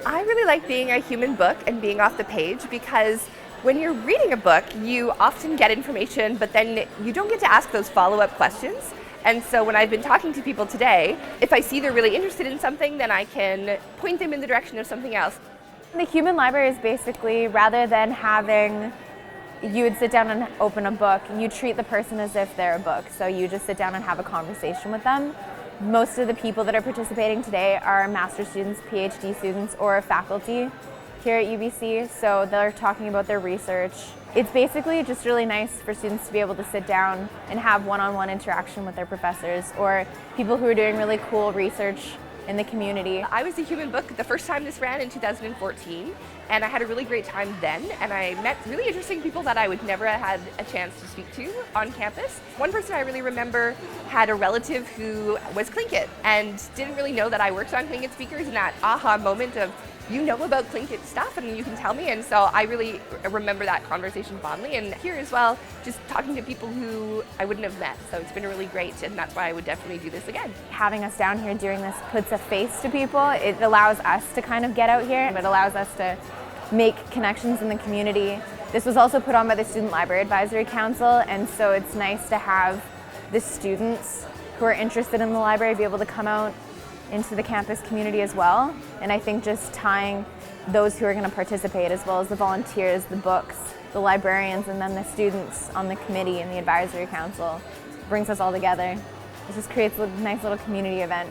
I really like being a human book and being off the page because when you're reading a book, you often get information, but then you don't get to ask those follow-up questions. And so when I've been talking to people today, if I see they're really interested in something, then I can point them in the direction of something else. The human library is basically, rather than having you would sit down and open a book, you treat the person as if they're a book. So you just sit down and have a conversation with them. Most of the people that are participating today are master's students, PhD students, or faculty here at UBC. So they're talking about their research. It's basically just really nice for students to be able to sit down and have one-on-one interaction with their professors or people who are doing really cool research in the community. I was a human book the first time this ran in 2014, and I had a really great time then, and I met really interesting people that I would never have had a chance to speak to on campus. One person I really remember had a relative who was Tlingit and didn't really know that I worked on Tlingit speakers, and that aha moment of, you know about Tlingit stuff and you can tell me, and so I really remember that conversation fondly. And here as well, just talking to people who I wouldn't have met, so it's been really great, and that's why I would definitely do this again. Having us down here doing this puts a face to people. It allows us to kind of get out here, and it allows us to make connections in the community. This was also put on by the Student Library Advisory Council, and so it's nice to have the students who are interested in the library be able to come out into the campus community as well. And I think just tying those who are going to participate, as well as the volunteers, the books, the librarians, and then the students on the committee and the advisory council, brings us all together. It just creates a nice little community event.